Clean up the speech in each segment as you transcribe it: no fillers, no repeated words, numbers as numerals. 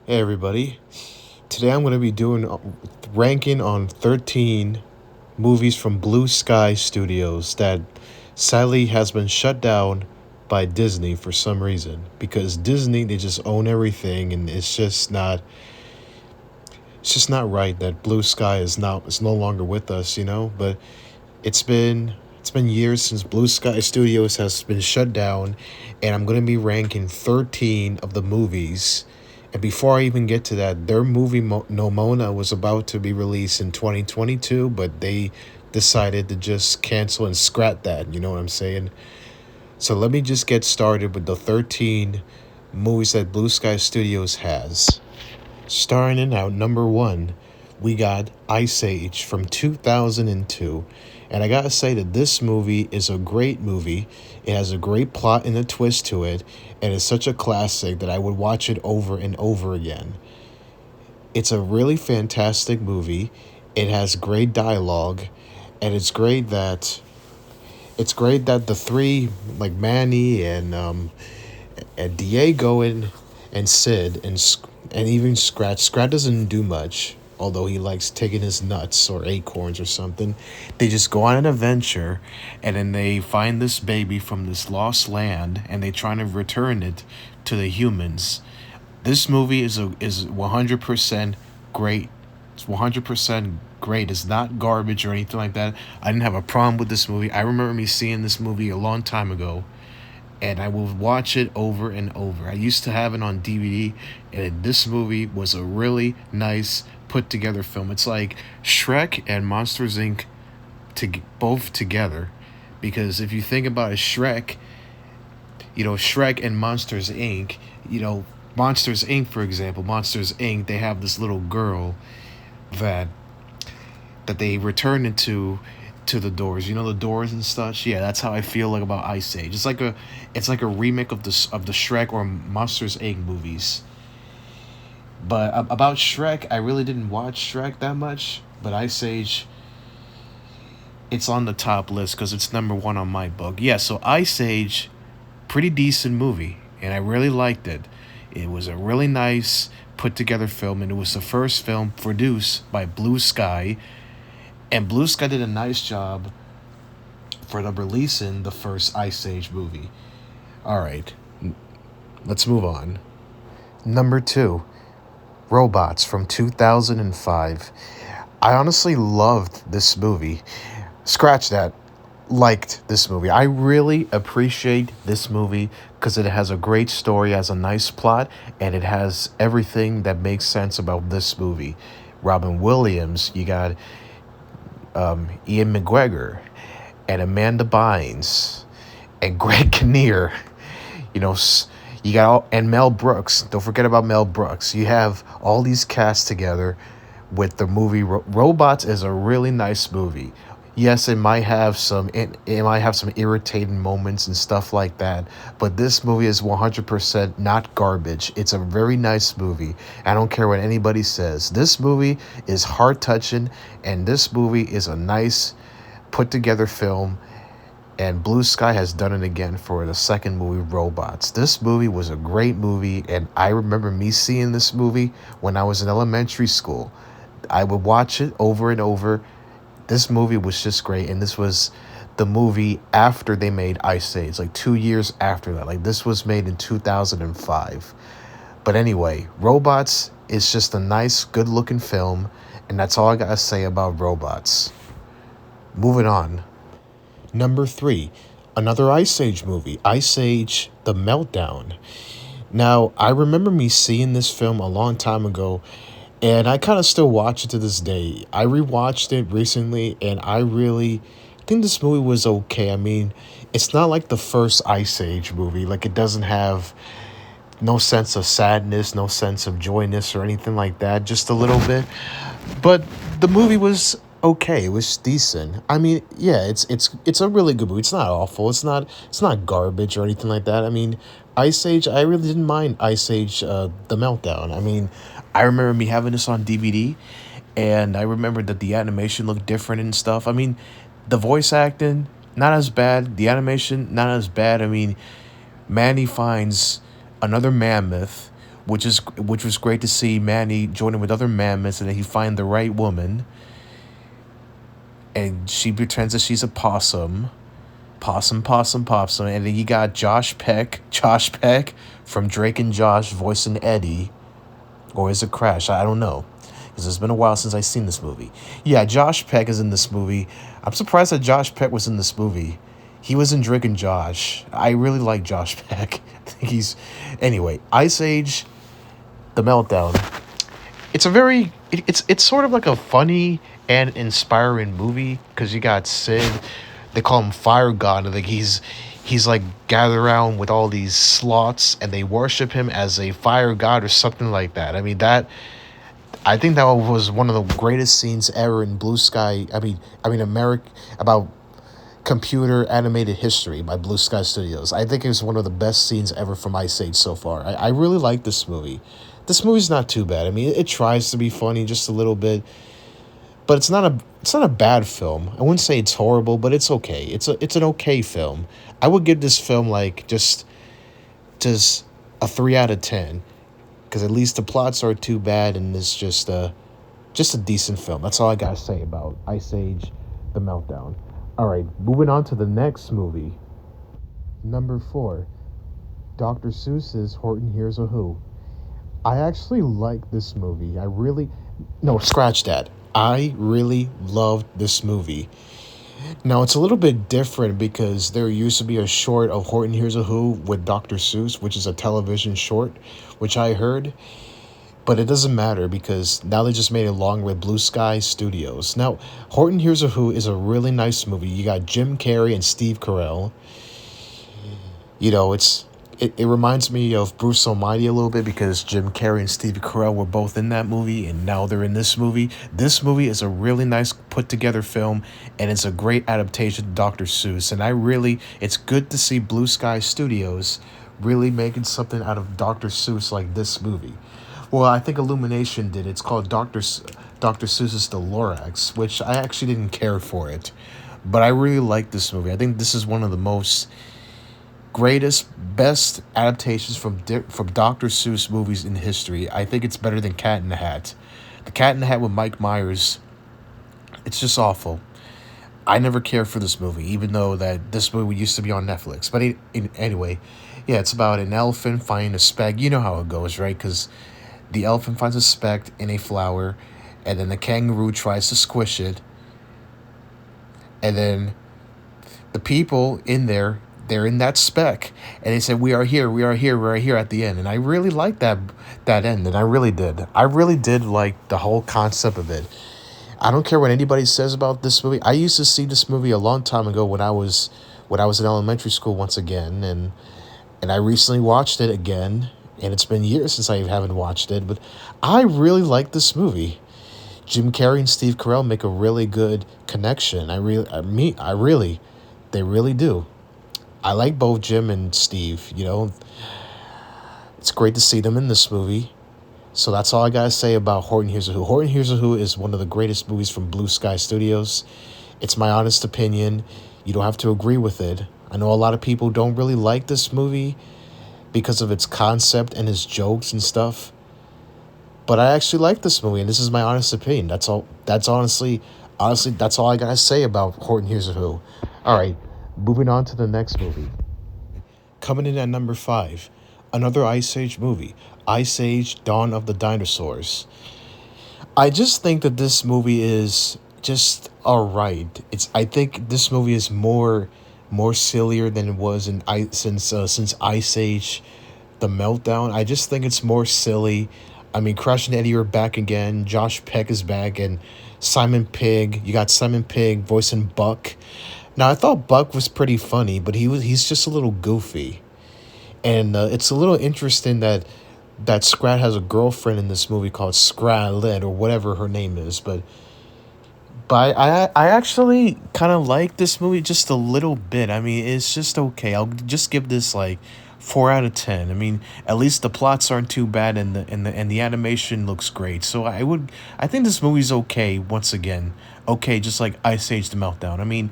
Hey everybody. Today I'm going to be doing ranking on 13 movies from Blue Sky Studios that sadly has been shut down by Disney for some reason because Disney they just own everything and it's just not right that Blue Sky is no longer with us, but it's been years since Blue Sky Studios has been shut down, and I'm gonna be ranking 13 of the movies. And before I even get to that, their movie Nomona was about to be released in 2022, but they decided to just cancel and scrap that. You know what I'm saying? So let me just get started with the 13 movies that Blue Sky Studios has. Starting in out number one, we got Ice Age from 2002. And I gotta say that this movie is a great movie. It has a great plot and a twist to it, and it's such a classic that I would watch it over and over again. It's a really fantastic movie. It has great dialogue, and it's great that the three, like Manny and Diego and Sid and even Scratch. Scratch doesn't do much, although he likes taking his nuts or acorns or something. They just go on an adventure, and then they find this baby from this lost land, and they try to return it to the humans. This movie is 100% great. It's 100% great. It's not garbage or anything like that. I didn't have a problem with this movie. I remember me seeing this movie a long time ago, and I will watch it over and over. I used to have it on DVD, and this movie was a really nice put together film. It's like Shrek and Monsters Inc. Both together, because if you think about it, Shrek and Monsters Inc. Monsters Inc. For example, Monsters Inc. They have this little girl that they return into to the Doors. The Doors and such. Yeah, that's how I feel like about Ice Age. It's like a remake of the Shrek or Monsters Inc. movies. But about Shrek, I really didn't watch Shrek that much. But Ice Age, it's on the top list because it's number one on my book. Yeah, so Ice Age, pretty decent movie, and I really liked it. It was a really nice put together film, and it was the first film produced by Blue Sky. And Blue Sky did a nice job for the releasing the first Ice Age movie. All right, let's move on. Number two, Robots from 2005. I honestly loved this movie. Scratch that. Liked this movie. I really appreciate this movie because it has a great story, has a nice plot, and it has everything that makes sense about this movie. Robin Williams, you got Ian McGregor, and Amanda Bynes, and Greg Kinnear. You know, you got and Mel Brooks. Don't forget about Mel Brooks. You have all these casts together with the movie Robots is a really nice movie. Yes, it might have some irritating moments and stuff like that, but this movie is 100% not garbage. It's a very nice movie. I don't care what anybody says. This movie is heart touching, and this movie is a nice put together film. And Blue Sky has done it again for the second movie, Robots. This movie was a great movie, and I remember me seeing this movie when I was in elementary school. I would watch it over and over. This movie was just great, and this was the movie after they made Ice Age, like 2 years after that. Like, this was made in 2005. But anyway, Robots is just a nice, good-looking film, and that's all I gotta say about Robots. Moving on. Number three, another Ice Age movie, Ice Age: The Meltdown. Now, I remember me seeing this film a long time ago, and I kind of still watch it to this day. I rewatched it recently, and I really think this movie was okay. I mean, it's not like the first Ice Age movie. Like, it doesn't have no sense of sadness, no sense of joyness or anything like that, just a little bit. But the movie was okay. It was decent. I mean, yeah, it's a really good movie. It's not awful. It's not garbage or anything like that. I mean, Ice Age. I really didn't mind Ice Age, The Meltdown. I mean, I remember me having this on DVD, and I remember that the animation looked different and stuff. I mean, the voice acting not as bad. The animation not as bad. I mean, Manny finds another mammoth which was great to see Manny joining with other mammoths, and then he find the right woman, and she pretends that she's a possum, possum, and then you got Josh Peck from Drake and Josh voicing Eddie, or is it Crash? I don't know, because it's been a while since I've seen this movie. Yeah, Josh Peck is in this movie. I'm surprised that Josh Peck was in this movie. He was in Drake and Josh. I really like Josh Peck. I think he's anyway. Ice Age, The Meltdown. It's sort of like a funny and inspiring movie because you got Sid. They call him Fire God. I think he's like gathered around with all these slots and they worship him as a fire god or something like that. I think that was one of the greatest scenes ever in Blue Sky. America, about computer animated history by Blue Sky Studios. I think it was one of the best scenes ever from Ice Age so far. I really like this movie. This movie's not too bad. I mean, it tries to be funny just a little bit, but it's not a bad film. I wouldn't say it's horrible, but it's okay. It's an okay film. I would give this film like just a 3 out of 10 because at least the plots aren't too bad and it's just a decent film. That's all I gotta say about Ice Age: The Meltdown. All right, moving on to the next movie. Number 4, Dr. Seuss's Horton Hears a Who. I actually like this movie. No, scratch that. I really loved this movie. Now, it's a little bit different because there used to be a short of Horton Hears a Who with Dr. Seuss, which is a television short, which I heard. But it doesn't matter because now they just made it along with Blue Sky Studios. Now, Horton Hears a Who is a really nice movie. You got Jim Carrey and Steve Carell. You know, it reminds me of Bruce Almighty a little bit because Jim Carrey and Steve Carell were both in that movie and now they're in this movie. This movie is a really nice put together film and it's a great adaptation to Dr. Seuss. And it's good to see Blue Sky Studios really making something out of Dr. Seuss like this movie. Well, I think Illumination did. It's called Dr. Seuss's The Lorax, which I actually didn't care for it. But I really like this movie. I think this is one of the most best adaptations from Dr. Seuss movies in history. I think it's better than Cat in the Hat. The Cat in the Hat with Mike Myers, it's just awful. I never cared for this movie, even though that this movie used to be on Netflix. But anyway, yeah, it's about an elephant finding a speck. You know how it goes, right? Because the elephant finds a speck in a flower, and then the kangaroo tries to squish it, and then the people in there, they're in that speck, and they said, we are here at the end. And I really liked that end, and I really did like the whole concept of it. I don't care what anybody says about this movie. I used to see this movie a long time ago when I was in elementary school once again, and I recently watched it again, and it's been years since I haven't watched it, but I really like this movie. Jim Carrey and Steve Carell make a really good connection. They really do. I like both Jim and Steve, you know. It's great to see them in this movie. So that's all I gotta say about Horton Hears a Who. Horton Hears a Who is one of the greatest movies from Blue Sky Studios. It's my honest opinion. You don't have to agree with it. I know a lot of people don't really like this movie because of its concept and its jokes and stuff. But I actually like this movie, and this is my honest opinion. That's all. Honestly, that's all I gotta say about Horton Hears a Who. All right, moving on to the next movie. Coming in at number 5, another Ice Age movie, Ice Age: Dawn of the Dinosaurs. I just think that this movie is just alright. I think this movie is more sillier than it was since Ice Age: The Meltdown. I just think it's more silly. I mean, Crash and Eddie are back again. Josh Peck is back, and Simon Pegg. You got Simon Pegg voicing Buck. Now, I thought Buck was pretty funny, but he's just a little goofy. And it's a little interesting that Scrat has a girlfriend in this movie called Scralette or whatever her name is. But I actually kind of like this movie just a little bit. I mean, it's just okay. I'll just give this like 4 out of 10. I mean, at least the plots aren't too bad, and the animation looks great. So I think this movie's okay. Once again, okay, just like Ice Age: The Meltdown.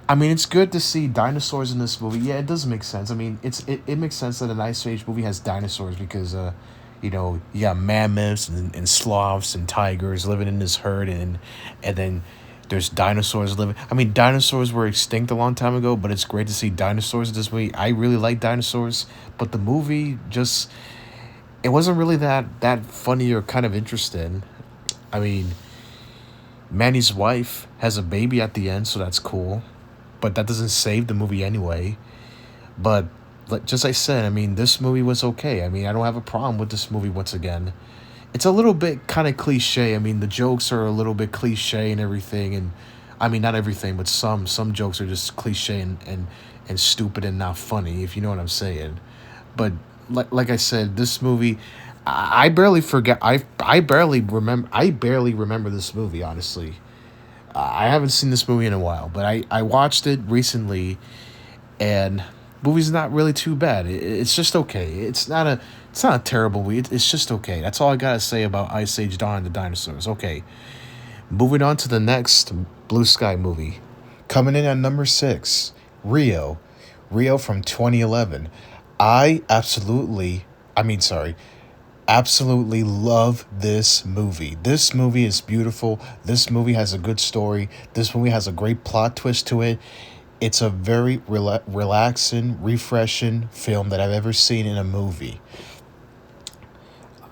I mean, it's good to see dinosaurs in this movie. Yeah, it does make sense. I mean, it makes sense that an Ice Age movie has dinosaurs because You got mammoths and sloths and tigers living in this herd, and then there's dinosaurs living. I mean, dinosaurs were extinct a long time ago, but it's great to see dinosaurs in this movie. I really like dinosaurs, but the movie just it wasn't really that funny or kind of interesting. I mean, Manny's wife has a baby at the end, so that's cool, but that doesn't save the movie anyway. But like just I said, I mean, this movie was okay. I mean, I don't have a problem with this movie once again. It's a little bit kind of cliche. I mean, the jokes are a little bit cliche and everything, and I mean not everything, but some jokes are just cliche and stupid and not funny, if you know what I'm saying. But like I said, this movie, I barely forget. I barely remember this movie. Honestly, I haven't seen this movie in a while, but I watched it recently, and movie's not really too bad. It's just okay. It's not a terrible movie. It's just okay. That's all I gotta say about Ice Age Dawn and the Dinosaurs. Okay, moving on to the next Blue Sky movie, coming in at number 6, Rio, Rio from 2011. I absolutely, I mean, sorry, absolutely love this movie. This movie is beautiful. This movie has a good story. This movie has a great plot twist to it. It's a very relaxing, refreshing film that I've ever seen in a movie.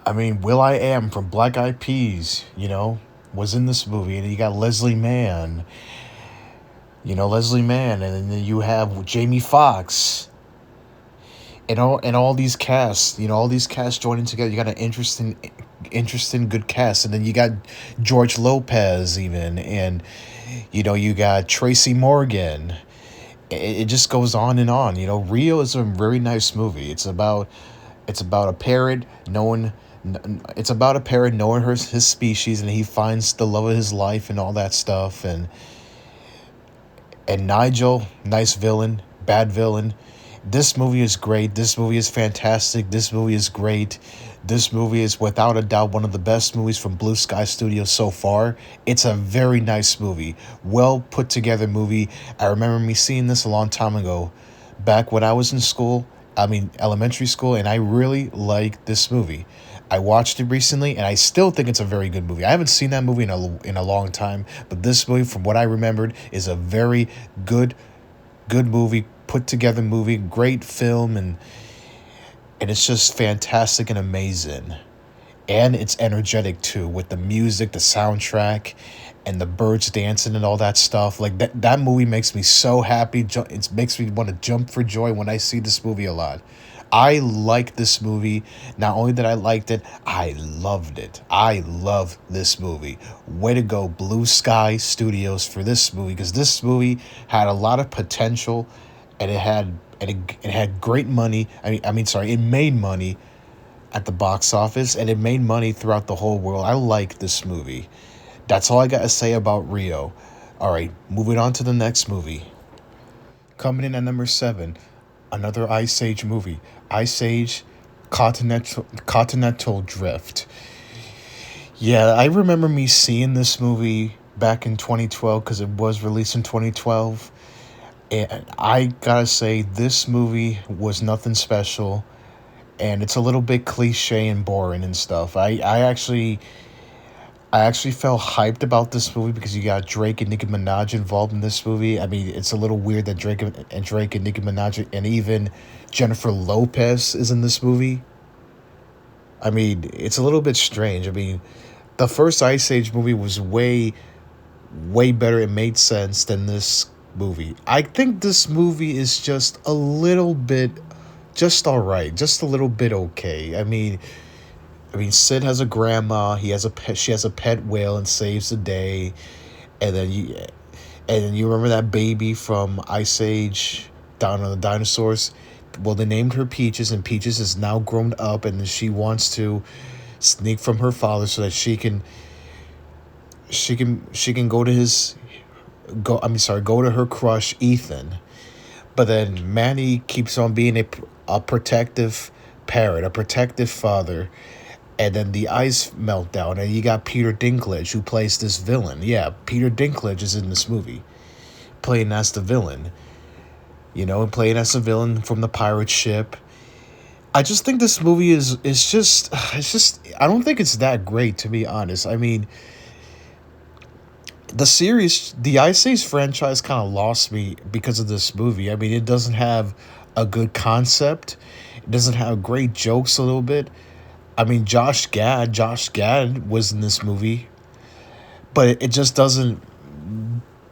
I mean, Will I Am from Black Eyed Peas, was in this movie, and you got Leslie Mann, Leslie Mann, and then you have Jamie Foxx, and all these casts, all these casts joining together. You got an interesting, good cast, and then you got George Lopez even, and you got Tracy Morgan. It just goes on and on. Rio is a very nice movie. It's about a parrot knowing. It's about a parrot knowing his species, and he finds the love of his life and all that stuff. And Nigel, nice villain, bad villain. This movie is great. This movie is fantastic. This movie is great. This movie is without a doubt one of the best movies from Blue Sky Studios so far. It's a very nice movie. Well put together movie. I remember me seeing this a long time ago, back when I was in school. I mean, elementary school, and I really like this movie. I watched it recently, and I still think it's a very good movie. I haven't seen that movie in a long time, but this movie, from what I remembered, is a very good movie, put together movie, great film, and it's just fantastic and amazing. And it's energetic too, with the music, the soundtrack, and the birds dancing and all that stuff. Like that movie makes me so happy. It makes me want to jump for joy when I see this movie a lot. I like this movie. Not only that I liked it, I loved it. I love this movie. Way to go, Blue Sky Studios, for this movie, because this movie had a lot of potential, and it had great money. Sorry, it made money at the box office, and it made money throughout the whole world. I like this movie. That's all I got to say about Rio. All right, moving on to the next movie. Coming in at number 7, another Ice Age movie. Ice Age Continental Drift. Yeah, I remember me seeing this movie back in 2012 because it was released in 2012. And I gotta say, this movie was nothing special. And it's a little bit cliche and boring and stuff. I actually felt hyped about this movie because you got Drake and Nicki Minaj involved in this movie. I mean, it's a little weird that Drake and Nicki Minaj and even Jennifer Lopez is in this movie. I mean, it's a little bit strange. I mean, the first Ice Age movie was way better. It made sense than this movie. I think this movie is just a little bit, just all right, just a little bit okay. I mean, Sid has a grandma. He has a pet. She has a pet whale and saves the day. And then you remember that baby from Ice Age, Dawn of the Dinosaurs. Well, they named her Peaches, and Peaches is now grown up, and she wants to sneak from her father so that she can go to go to her crush Ethan. But then Manny keeps on being a protective parent, a protective father. And then the ice meltdown, and you got Peter Dinklage, who plays this villain. Yeah, Peter Dinklage is in this movie, playing as the villain. Playing as the villain from the pirate ship. I just think this movie is just it's just I don't think it's that great, to be honest. I mean, the Ice Age franchise kind of lost me because of this movie. I mean, it doesn't have a good concept. It doesn't have great jokes a little bit. I mean, Josh Gad was in this movie, but it just doesn't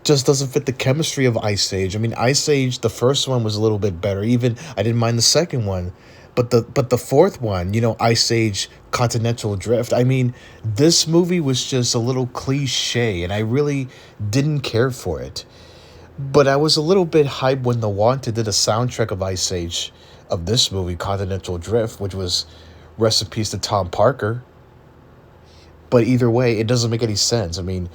fit the chemistry of Ice Age. I mean, Ice Age, the first one was a little bit better. Even I didn't mind the second one, but the fourth one, Ice Age Continental Drift. I mean, this movie was just a little cliche, and I really didn't care for it. But I was a little bit hyped when The Wanted did a soundtrack of Ice Age, of this movie Continental Drift, which was recipes to Tom Parker. But either way, it doesn't make any sense. I mean,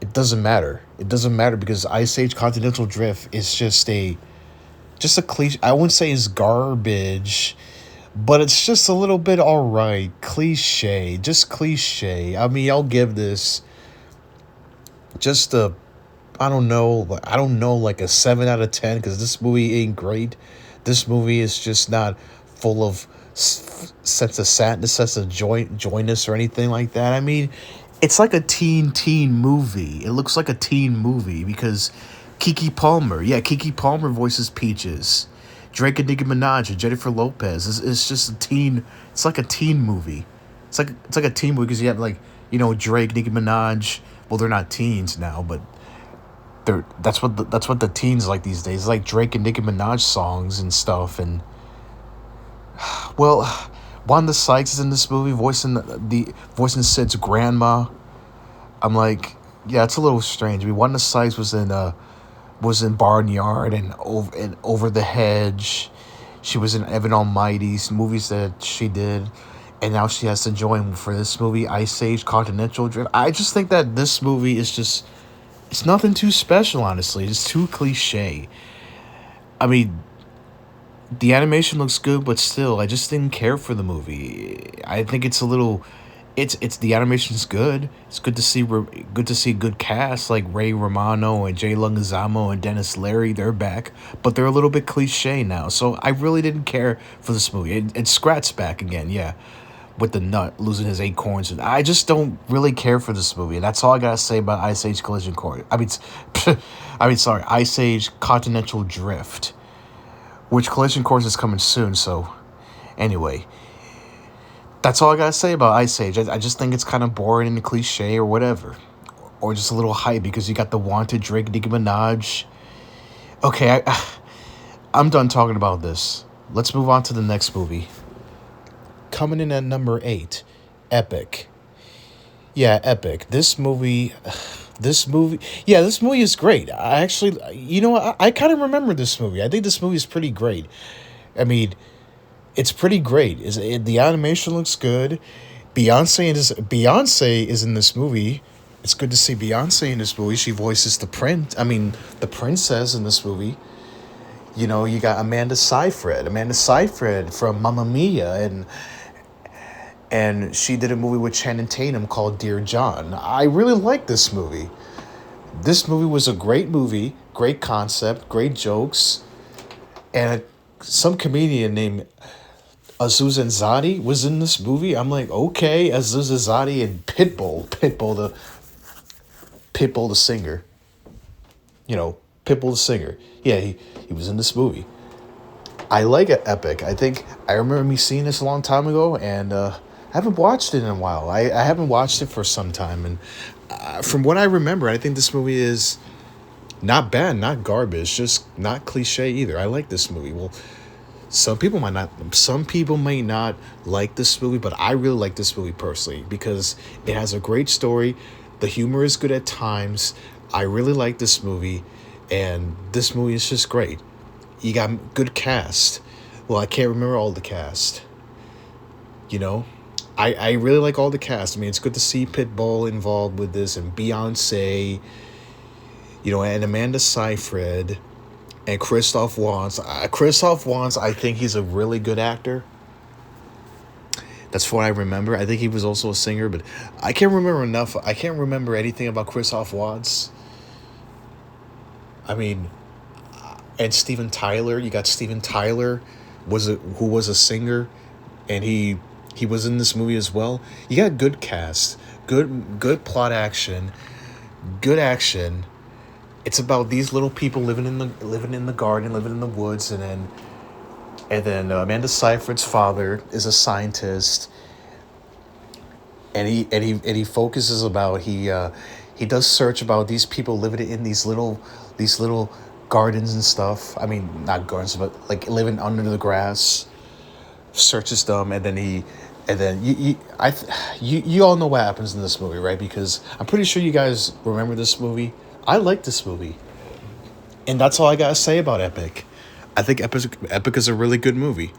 it doesn't matter. It doesn't matter because Ice Age Continental Drift is just a cliche. I wouldn't say it's garbage, but it's just a little bit all right. Cliche, just cliche. I mean, I'll give this just a I don't know, like a 7 out of 10 because this movie ain't great. This movie is just not full of sense of sadness, sense of joyness or anything like that. I mean, it's like a teen movie. It looks like a teen movie because Kiki Palmer voices Peaches. Drake and Nicki Minaj and Jennifer Lopez. It's just a teen. It's like a teen movie. It's like a teen movie because you have like Drake, Nicki Minaj. Well, they're not teens now, but that's what the teens like these days. It's like Drake and Nicki Minaj songs and stuff. And well, Wanda Sykes is in this movie voicing Sid's grandma. I'm like, yeah, it's a little strange. I mean, Wanda Sykes was in Barnyard and Over the Hedge. She was in Evan Almighty's movies that she did, and now she has to join for this movie, Ice Age Continental Drift. I just think that this movie is just it's nothing too special, honestly. It's too cliche. I mean, the animation looks good, but still, I just didn't care for the movie. I think it's a little, it's the animation's good. It's good to see good cast like Ray Romano and Jay Leguizamo and Dennis Leary. They're back, but they're a little bit cliche now. So I really didn't care for this movie. And Scrat's back again, yeah, with the nut losing his acorns. And I just don't really care for this movie. And that's all I gotta say about Ice Age Collision Course. Sorry, Ice Age Continental Drift, which Collision Course is coming soon. So anyway, that's all I gotta say about Ice Age. I just think it's kind of boring and cliche or whatever, or just a little hype because you got the Wanted, Drake, Nicki Minaj. Okay, I'm done talking about this. Let's move on to the next movie. Coming in at number 8, Epic. Yeah, Epic. This movie is great. I actually, I kind of remember this movie. I think this movie is pretty great. I mean, it's pretty great. The animation looks good. Beyonce is in this movie. It's good to see Beyonce in this movie. She voices the princess in this movie. You got Amanda Seyfried from Mamma Mia, and she did a movie with Channing Tatum called Dear John. I really like this movie. This movie was a great movie, great concept, great jokes, and some comedian named Aziz Ansari was in this movie. I'm like, okay, Aziz Ansari and Pitbull the singer. Pitbull the singer. Yeah, he was in this movie. I like it, Epic. I remember me seeing this a long time ago, and I haven't watched it in a while. I haven't watched it for some time, and from what I remember, I think this movie is not bad, not garbage, just not cliche either. I like this movie. Well, some people may not like this movie, but I really like this movie personally because it has a great story. The humor is good at times. I really like this movie, and this movie is just great. You got good cast. Well, I can't remember all the cast. I really like all the cast. I mean, it's good to see Pitbull involved with this, and Beyonce, and Amanda Seyfried, and Christoph Waltz. Christoph Waltz, I think he's a really good actor. That's what I remember. I think he was also a singer, but I can't remember enough. I can't remember anything about Christoph Waltz. I mean, and Steven Tyler. You got Steven Tyler, who was a singer. and he was in this movie as well. You got good cast, good plot action, good action. It's about these little people living in the garden, living in the woods, and then Amanda Seyfried's father is a scientist, and he focuses about he does search about these people living in these little gardens and stuff. I mean, not gardens, but like living under the grass. Searches them, and then you all know what happens in this movie, right? Because I'm pretty sure you guys remember this movie. I like this movie, and that's all I gotta say about Epic. I think Epic is a really good movie,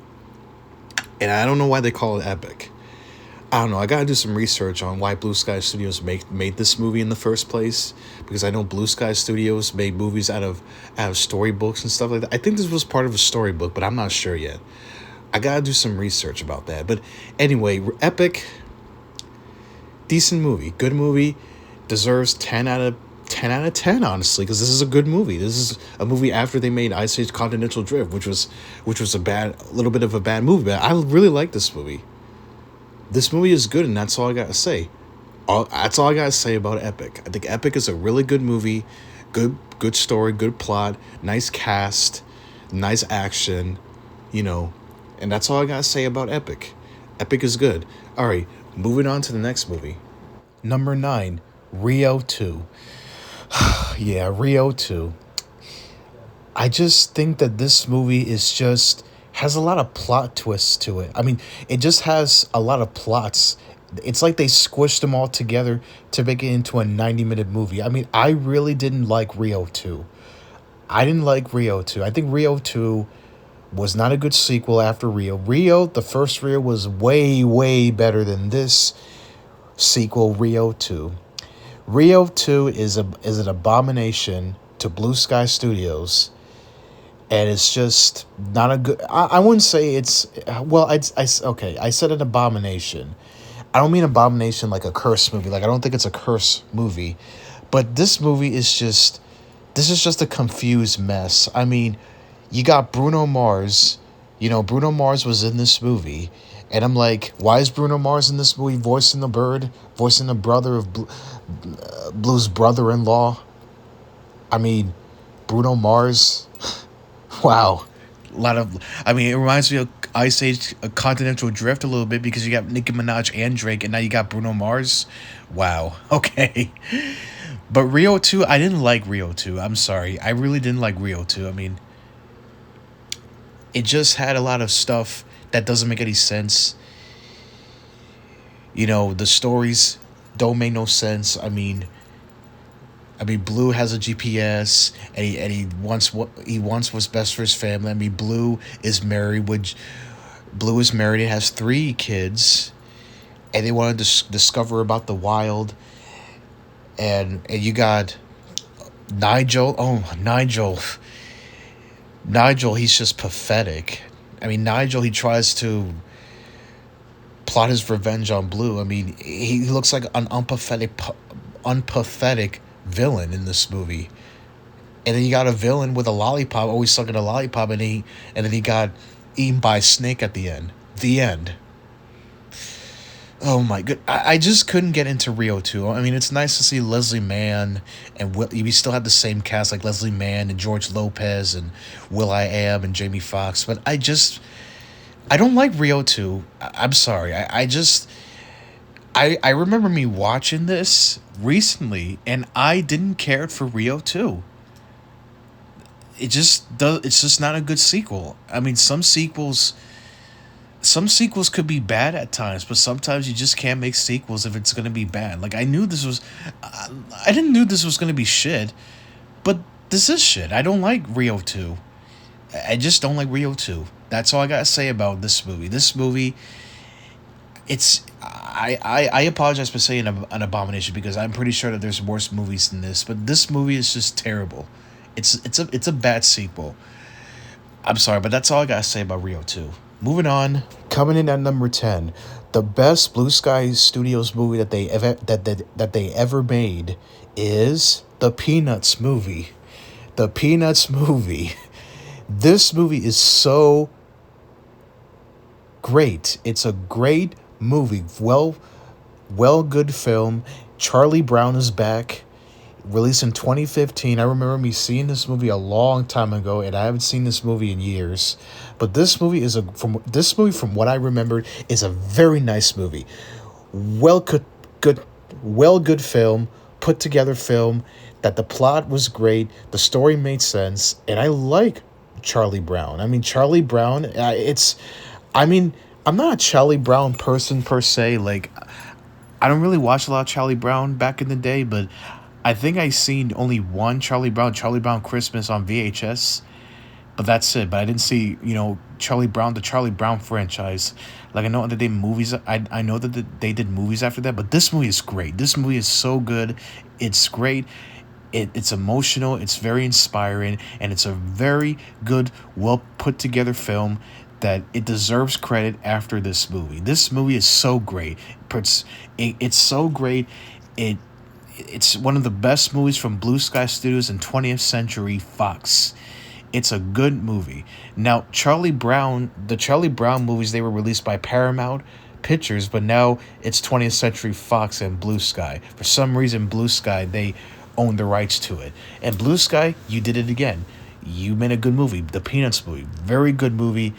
and I don't know why they call it Epic. I don't know. I gotta do some research on why Blue Sky Studios made this movie in the first place, because I know Blue Sky Studios made movies out of storybooks and stuff like that. I think this was part of a storybook, but I'm not sure yet. I gotta do some research about that. But anyway, Epic, decent movie, good movie, deserves 10 out of 10, honestly, because this is a good movie. This is a movie after they made Ice Age Continental Drift, which was a little bit of a bad movie. But I really like this movie. This movie is good, and that's all I gotta say. That's all I gotta say about Epic. I think Epic is a really good movie, good story, good plot, nice cast, nice action, you know, and that's all I gotta say about Epic. Epic is good. All right, moving on to the next movie. Number 9, Rio 2. Yeah, Rio 2. I just think that this movie has a lot of plot twists to it. I mean, it just has a lot of plots. It's like they squished them all together to make it into a 90-minute movie. I mean, I really didn't like Rio 2. I didn't like Rio 2. I think Rio 2 was not a good sequel after Rio. The first Rio was way, way better than this sequel, Rio 2. Rio 2 is an abomination to Blue Sky Studios, and it's just not a good. I wouldn't say it's well. Okay. I said an abomination. I don't mean abomination like a curse movie. Like, I don't think it's a curse movie, but this movie is just. This is just a confused mess. I mean, you got Bruno Mars. You know, Bruno Mars was in this movie. And I'm like, why is Bruno Mars in this movie voicing the bird? Voicing the brother of Blue's brother-in-law? I mean, Bruno Mars. Wow. I mean, it reminds me of Ice Age Continental Drift a little bit, because you got Nicki Minaj and Drake, and now you got Bruno Mars. Wow. Okay. But Rio 2, I didn't like Rio 2. I'm sorry. I really didn't like Rio 2. I mean, it just had a lot of stuff that doesn't make any sense. You know, the stories don't make no sense. I mean, Blue has a GPS, and he wants what's best for his family. I mean, Blue is married and has 3 kids, and they want to discover about the wild. And you got Nigel. Oh, Nigel, he's just pathetic. I mean, Nigel, he tries to plot his revenge on Blue. I mean, he looks like an unpathetic villain in this movie. And then you got a villain with a lollipop, always sucking a lollipop, and then he got eaten by a snake at the end. The end. Oh my god, I just couldn't get into Rio 2. I mean, it's nice to see Leslie Mann, and we still have the same cast like Leslie Mann and George Lopez and will.i.am and Jamie Foxx, but I don't like Rio 2. I'm sorry. I remember me watching this recently, and I didn't care for Rio 2. It's just not a good sequel. I mean, some sequels could be bad at times, but sometimes you just can't make sequels if it's going to be bad. Like, I didn't knew this was going to be shit, but this is shit. I don't like Rio 2. I just don't like Rio 2. That's all I got to say about this movie. This movie, I apologize for saying an abomination, because I'm pretty sure that there's worse movies than this, but this movie is just terrible. It's a bad sequel. I'm sorry, but that's all I got to say about Rio 2. Moving on, coming in at number 10, the best Blue Sky Studios movie that they ever made is the Peanuts movie. The Peanuts movie. This movie is so great. It's a great movie. Good film. Charlie Brown is back. Released in 2015. I remember me seeing this movie a long time ago, and I haven't seen this movie in years. But this movie from what I remembered is a very nice movie. Well good good film, put together film, that the plot was great, the story made sense, and I like Charlie Brown. I mean, Charlie Brown, I mean, I'm not a Charlie Brown person per se. Like, I don't really watch a lot of Charlie Brown back in the day, but I think I seen only one Charlie Brown Christmas on VHS, but that's it. But I didn't see, the Charlie Brown franchise. Like, I know that they movies. I know that they did movies after that, but this movie is great. This movie is so good. It's great. It's emotional. It's very inspiring, and it's a very good, well put together film that it deserves credit after this movie. This movie is so great. It's so great. It's one of the best movies from Blue Sky Studios and 20th Century Fox. It's a good movie. Now, the Charlie Brown movies, they were released by Paramount Pictures, but now it's 20th Century Fox and Blue Sky. For some reason, Blue Sky, they own the rights to it. And Blue Sky, you did it again. You made a good movie. The Peanuts movie, very good movie.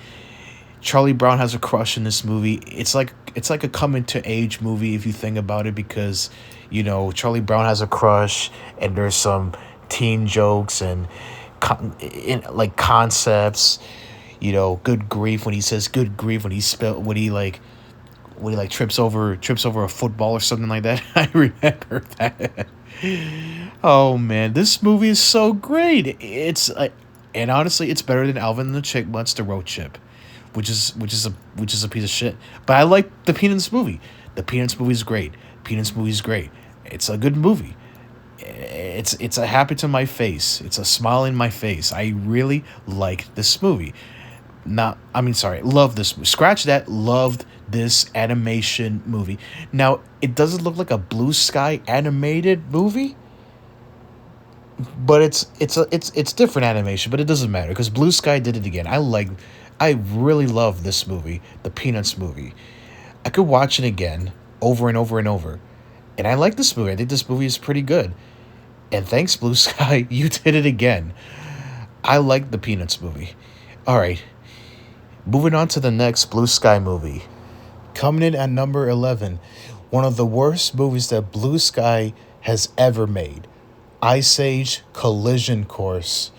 Charlie Brown has a crush in this movie. It's like a coming to age movie if you think about it, because Charlie Brown has a crush, and there's some teen jokes and concepts. Good grief, when he says good grief, when he trips over a football or something like that. I remember that. Oh man, this movie is so great. And honestly, it's better than Alvin and the Chipmunks: The Road Chip, which is a piece of shit. But I like the Peanuts movie. The Peanuts movie is great. Peanuts movie is great. It's a good movie. It's a happy to my face. It's a smile in my face. I really like this movie. Love this movie. Scratch that. Loved this animation movie. Now, it doesn't look like a Blue Sky animated movie, but it's different animation. But it doesn't matter because Blue Sky did it again. I really love this movie, the Peanuts movie. I could watch it again over and over and over. And I like this movie. I think this movie is pretty good. And thanks, Blue Sky, you did it again. I like the Peanuts movie. All right. Moving on to the next Blue Sky movie. Coming in at number 11. One of the worst movies that Blue Sky has ever made. Ice Age Collision Course.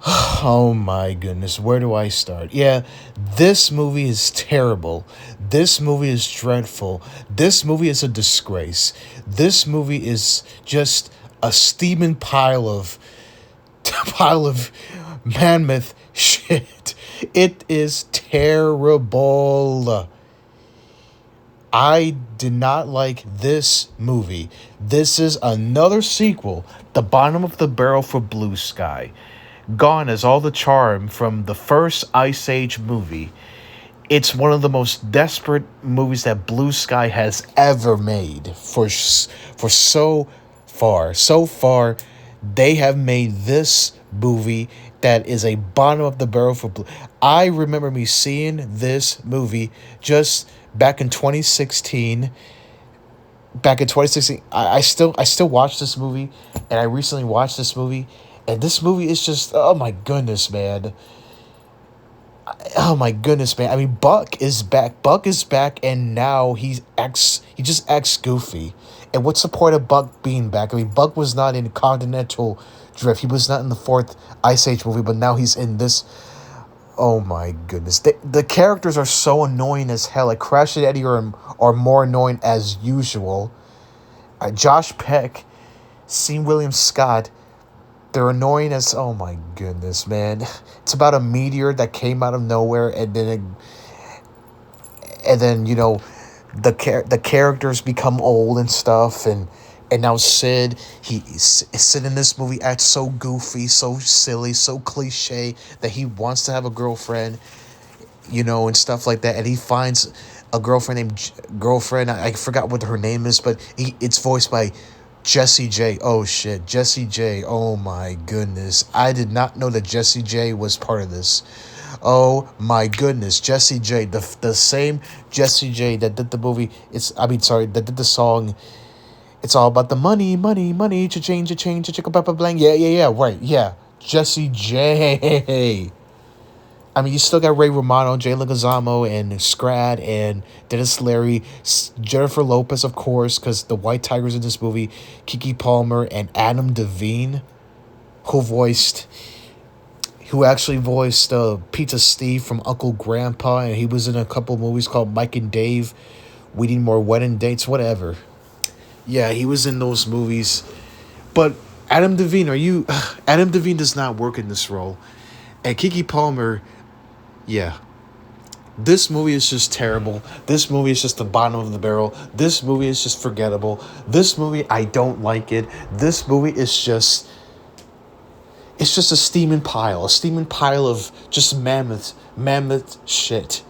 Oh my goodness, where do I start? Yeah, this movie is terrible. This movie is dreadful. This movie is a disgrace. This movie is just a steaming pile of mammoth shit. It is terrible. I did not like this movie. This is another sequel, The Bottom of the Barrel for Blue Sky. Gone is all the charm from the first Ice Age movie. It's one of the most desperate movies that Blue Sky has ever made. For so far, they have made this movie that is a bottom of the barrel for Blue. I remember me seeing this movie just back in 2016. I still watch this movie, and I recently watched this movie. And this movie is just, oh my goodness, man. I mean, Buck is back, and now he just acts goofy. And what's the point of Buck being back? I mean, Buck was not in Continental Drift. He was not in the fourth Ice Age movie, but now he's in this. Oh my goodness. The characters are so annoying as hell. Like, Crash and Eddie are more annoying as usual. Josh Peck, Sean William Scott, they're annoying as, oh my goodness, man. It's about a meteor that came out of nowhere, and then the characters become old and stuff, and now Sid in this movie acts so goofy, so silly, so cliche that he wants to have a girlfriend, and stuff like that, and he finds a girlfriend. I forgot what her name is, but it's voiced by Jessie J. Oh shit, Jessie J. Oh my goodness. I did not know that Jessie J was part of this. Oh my goodness, Jesse J, the same Jesse J that did the movie. That did the song. It's all about the money, money, money. Cha-change, cha-change, cha-chicka, blah, blah, blah. Yeah, yeah, yeah. Right, yeah. Jesse J. I mean, you still got Ray Romano, Jay Leguizamo, and Scrat, and Dennis Leary, Jennifer Lopez, of course, because the White Tigers in this movie, Kiki Palmer, and Adam Devine, who actually voiced Pizza Steve from Uncle Grandpa, and he was in a couple of movies called Mike and Dave, We Need More Wedding Dates, whatever. Yeah, he was in those movies. But Adam Devine, Adam Devine does not work in this role. And Kiki Palmer, yeah. This movie is just terrible. This movie is just the bottom of the barrel. This movie is just forgettable. This movie, I don't like it. This movie is just... It's just a steaming pile of just mammoth shit.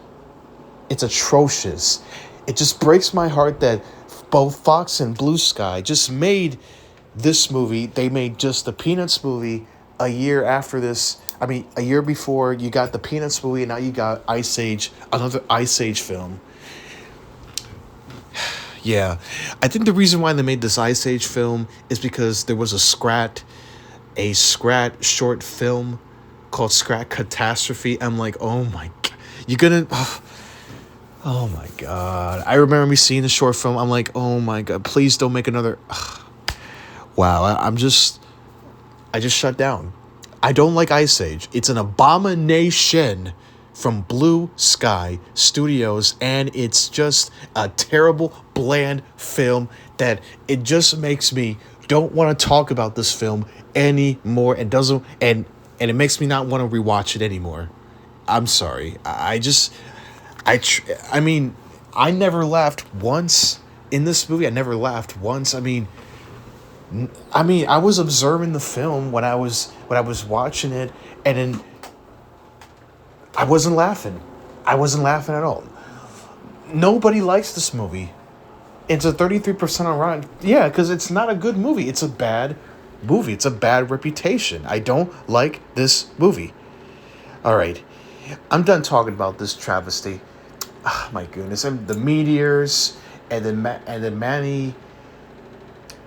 It's atrocious. It just breaks my heart that both Fox and Blue Sky just made this movie. They made just the Peanuts movie a year after this. A year before you got the Peanuts movie, and now you got Ice Age, another Ice Age film. Yeah. I think the reason why they made this Ice Age film is because there was a Scrat short film called Scrat Catastrophe. I'm like, oh my God. You're gonna... Oh my God. I remember me seeing the short film. I'm like, oh my God, please don't make another... Wow, I just shut down. I don't like Ice Age. It's an abomination from Blue Sky Studios, and it's just a terrible, bland film that it just makes me don't want to talk about this film anymore, and it makes me not want to rewatch it anymore. I'm sorry. I never laughed once in this movie. I never laughed once. I was observing the film when I was watching it, and then I wasn't laughing. I wasn't laughing at all. Nobody likes this movie. It's a 33% on Rotten. Yeah, because it's not a good movie. It's a bad movie. It's a bad reputation. I don't like this movie. All right, I'm done talking about this travesty. Oh, my goodness, and the meteors, and then Manny.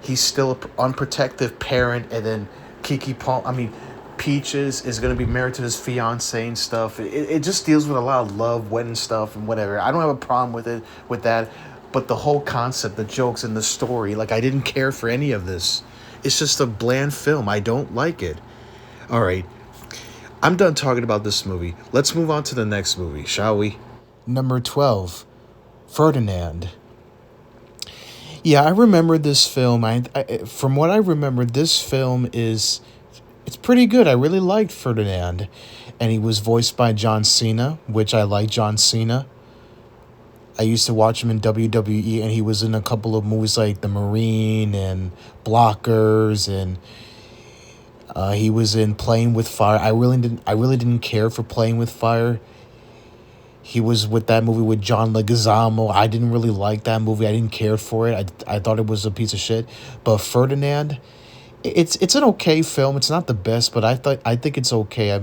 He's still an unprotective parent, and then Peaches is going to be married to his fiance and stuff. It just deals with a lot of love, wedding stuff, and whatever. I don't have a problem with that, but the whole concept, the jokes, and the story, like, I didn't care for any of this. It's just a bland film. I don't like it. All right, I'm done talking about this movie. Let's move on to the next movie, shall we? Number 12, Ferdinand. Yeah, I remember this film. From what I remember, this film it's pretty good. I really liked Ferdinand, and he was voiced by John Cena, which I like John Cena. I used to watch him in WWE, and he was in a couple of movies like The Marine and Blockers, and he was in Playing with Fire. I really didn't care for Playing with Fire. He was with that movie with John Leguizamo. I didn't really like that movie. I didn't care for it. I thought it was a piece of shit. But Ferdinand, it's an okay film. It's not the best, but I think it's okay.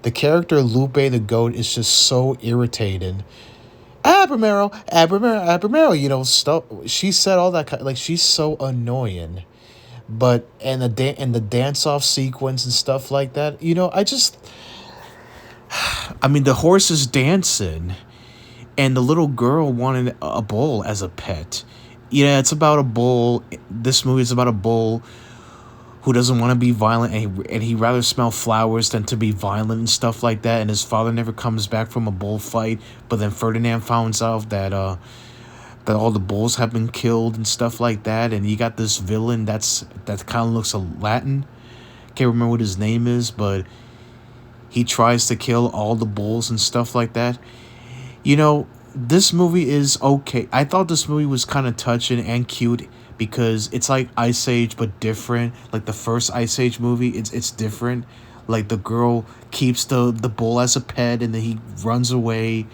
The character Lupe the Goat is just so irritating. Abramero, stuff. She said all that like she's so annoying. But and the dance off sequence and stuff like that. The horse is dancing, and the little girl wanted a bull as a pet. Yeah, it's about a bull. This movie is about a bull who doesn't want to be violent, and he rather smell flowers than to be violent and stuff like that. And his father never comes back from a bullfight, but then Ferdinand finds out that all the bulls have been killed and stuff like that. And you got this villain that kind of looks Latin. Can't remember what his name is, but he tries to kill all the bulls and stuff like that. This movie is okay. I thought this movie was kind of touching and cute because it's like Ice Age but different. Like the first Ice Age movie, it's different. Like the girl keeps the bull as a pet, and then he runs away.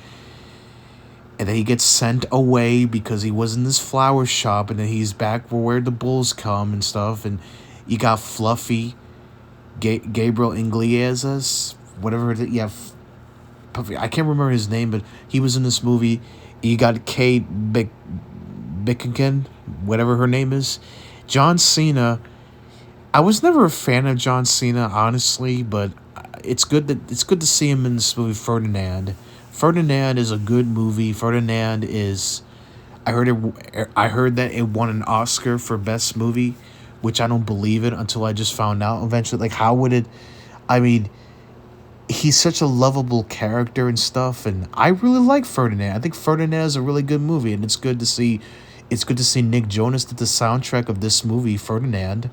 And then he gets sent away because he was in this flower shop, and then he's back where the bulls come and stuff. And you got Fluffy, Gabriel Iglesias, whatever it is. Yeah, I can't remember his name, but he was in this movie. You got Kate Beckinsale, whatever her name is. John Cena. I was never a fan of John Cena, honestly, but it's good to see him in this movie, Ferdinand. Ferdinand is a good movie. Ferdinand is. I heard that it won an Oscar for best movie, which I don't believe it until I just found out eventually. Like, how would it? I mean, he's such a lovable character and stuff, and I really like Ferdinand. I think Ferdinand is a really good movie, and it's good to see. It's good to see Nick Jonas did the soundtrack of this movie, Ferdinand.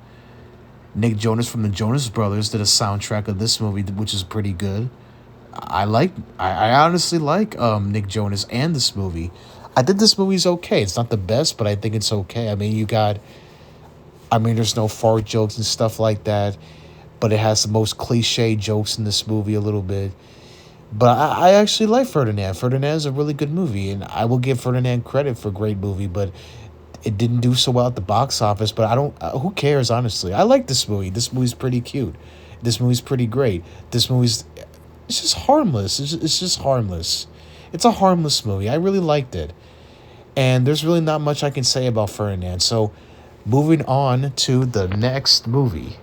Nick Jonas from the Jonas Brothers did a soundtrack of this movie, which is pretty good. I honestly like Nick Jonas and this movie. I think this movie's okay. It's not the best, but I think it's okay. I mean, there's no fart jokes and stuff like that, but it has the most cliche jokes in this movie a little bit. But I actually like Ferdinand. Ferdinand is a really good movie, and I will give Ferdinand credit for a great movie, but it didn't do so well at the box office. But I don't. Who cares, honestly? I like this movie. This movie's pretty cute. This movie's pretty great. This movie's it's just harmless. It's just harmless. It's a harmless movie. I really liked it. And there's really not much I can say about Ferdinand. So, moving on to the next movie.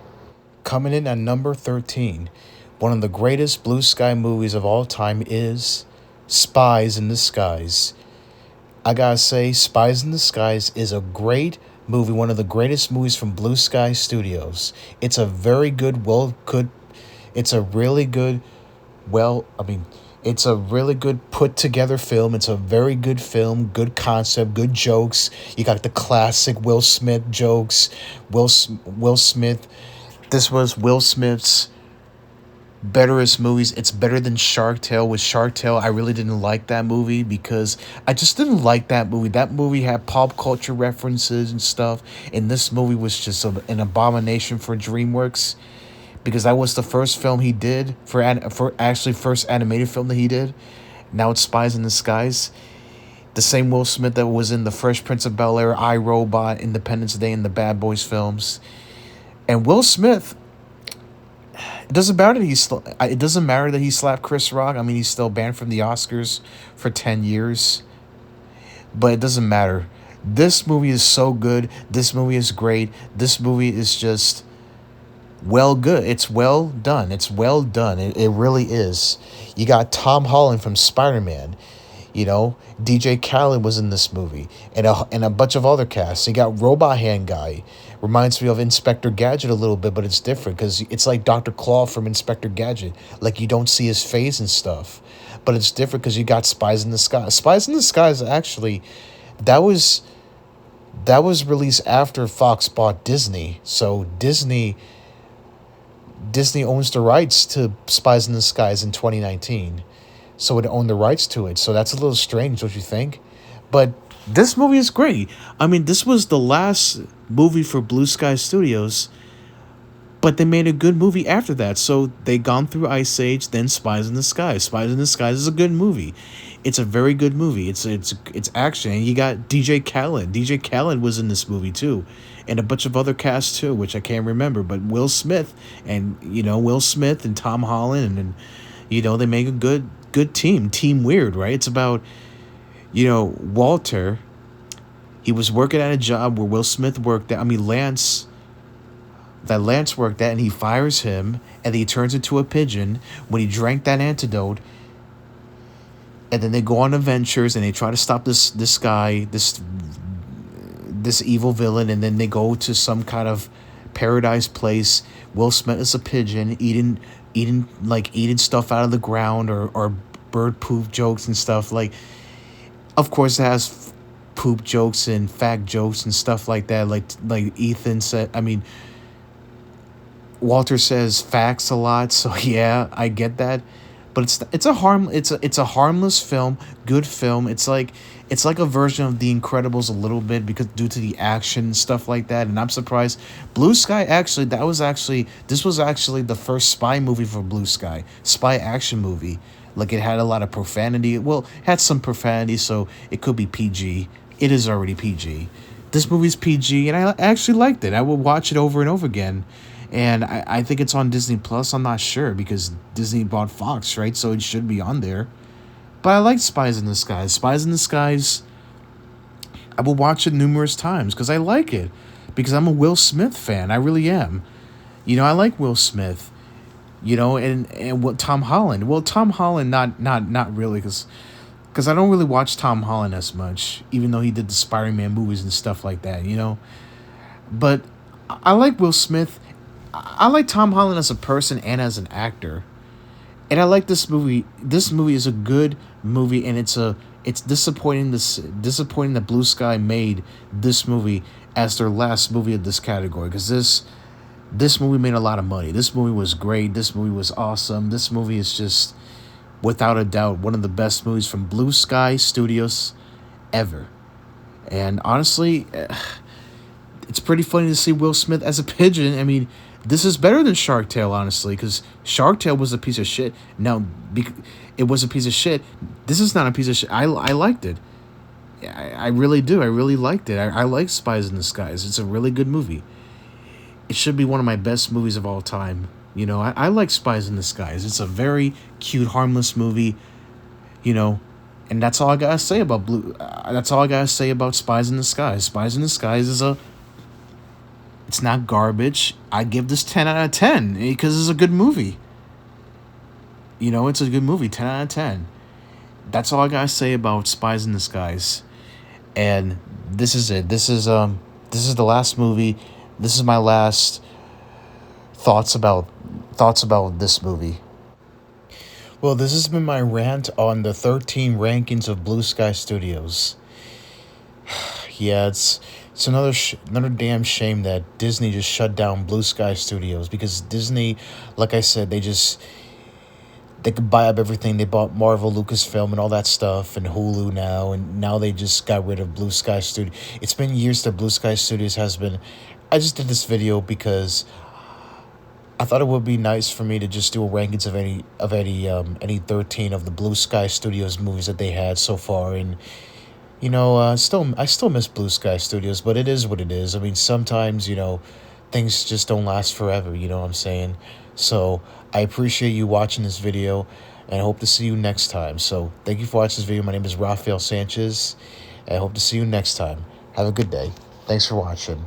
Coming in at number 13, one of the greatest blue sky movies of all time is Spies in Disguise. I gotta say, Spies in Disguise is a great movie, one of the greatest movies from Blue Sky Studios. It's a very good, it's a really good, it's a really good put together film. It's a very good film, good concept, good jokes. You got the classic Will Smith jokes. Will Smith. This was Will Smith's betterest movies. It's better than Shark Tale. With Shark Tale, I really didn't like that movie because I just didn't like that movie. That movie had pop culture references and stuff, and this movie was just an abomination for DreamWorks, because that was the first film he did for actually first animated film that he did. Now it's Spies in Disguise. The same Will Smith that was in the Fresh Prince of Bel-Air, I, Robot, Independence Day, and the Bad Boys films. And Will Smith, it doesn't matter that he slapped Chris Rock. I mean, he's still banned from the Oscars for 10 years. But it doesn't matter. This movie is so good. This movie is great. This movie is just good. It's well done. It's well done. It really is. You got Tom Holland from Spider-Man. DJ Khaled was in this movie, and a bunch of other casts. You got Robot Hand Guy. Reminds me of Inspector Gadget a little bit, but it's different because it's like Dr. Claw from Inspector Gadget. Like, you don't see his face and stuff, but it's different because you got Spies in the Sky. Spies in the Skies, actually, that was released after Fox bought Disney. So Disney owns the rights to Spies in the Skies in 2019. So it owned the rights to it. So that's a little strange, don't you think? But this movie is great. I mean, this was the last movie for Blue Sky Studios, but they made a good movie after that. So they gone through Ice Age, then Spies in the Sky. Spies in the Sky is a good movie. It's a very good movie. It's action. And you got DJ Khaled. DJ Khaled was in this movie too, and a bunch of other casts too, which I can't remember. But Will Smith and Tom Holland, and they make a good team. Team Weird, right? It's about Walter. He was working at a job where Will Smith worked at. Lance worked at, and he fires him, and he turns into a pigeon when he drank that antidote. And then they go on adventures, and they try to stop this guy, this evil villain, and then they go to some kind of paradise place. Will Smith is a pigeon, eating stuff out of the ground, or bird poop jokes and stuff. Like, of course, it has poop jokes and fact jokes and stuff like that. Like Ethan said, Walter says facts a lot, so yeah, I get that. But it's a harmless film, good film. It's like a version of The Incredibles a little bit, because due to the action and stuff like that. And I'm surprised Blue Sky this was actually the first spy movie for Blue Sky, spy action movie. Like, it had a lot of profanity. Well, it had some profanity, so it could be PG. It is already PG. This movie's PG, and I actually liked it. I would watch it over and over again. And I think it's on Disney Plus. I'm not sure because Disney bought Fox, right? So it should be on there. But I like Spies in Disguise. Spies in Disguise, I will watch it numerous times because I like it. Because I'm a Will Smith fan. I really am. I like Will Smith. And what Tom Holland. Well, Tom Holland, not really, because I don't really watch Tom Holland as much, even though he did the Spider-Man movies and stuff like that. But I like Will Smith. I like Tom Holland as a person and as an actor. And I like this movie. This movie is a good movie, and it's disappointing. Disappointing that Blue Sky made this movie as their last movie of this category, because this movie made a lot of money. This movie was great. This movie was awesome. This movie is just, without a doubt, one of the best movies from Blue Sky Studios ever. And honestly, it's pretty funny to see Will Smith as a pigeon. I mean, this is better than Shark Tale, honestly, because Shark Tale was a piece of shit. Now, it was a piece of shit. This is not a piece of shit. I liked it. I really do. I really liked it. I like Spies in Disguise. It's a really good movie. It should be one of my best movies of all time. I like Spies in Disguise. It's a very cute, harmless movie. And that's all I gotta say about that's all I gotta say about Spies in Disguise. Spies in Disguise it's not garbage. I give this 10 out of 10 because it's a good movie. It's a good movie. 10 out of 10. That's all I gotta say about Spies in Disguise. And this is it. This is the last movie. This is my last thoughts about this movie. Well, this has been my rant on the 13 rankings of Blue Sky Studios. Yeah, it's another damn shame that Disney just shut down Blue Sky Studios, because Disney, like I said, they could buy up everything. They bought Marvel, Lucasfilm, and all that stuff, and Hulu now, and now they just got rid of Blue Sky Studio. It's been years that Blue Sky Studios has been. I just did this video because I thought it would be nice for me to just do a rankings of any 13 of the Blue Sky Studios movies that they had so far, and I still miss Blue Sky Studios, but it is what it is. I mean, sometimes things just don't last forever. You know what I'm saying? So I appreciate you watching this video, and I hope to see you next time. So thank you for watching this video. My name is Rafael Sanchez, and I hope to see you next time. Have a good day. Thanks for watching.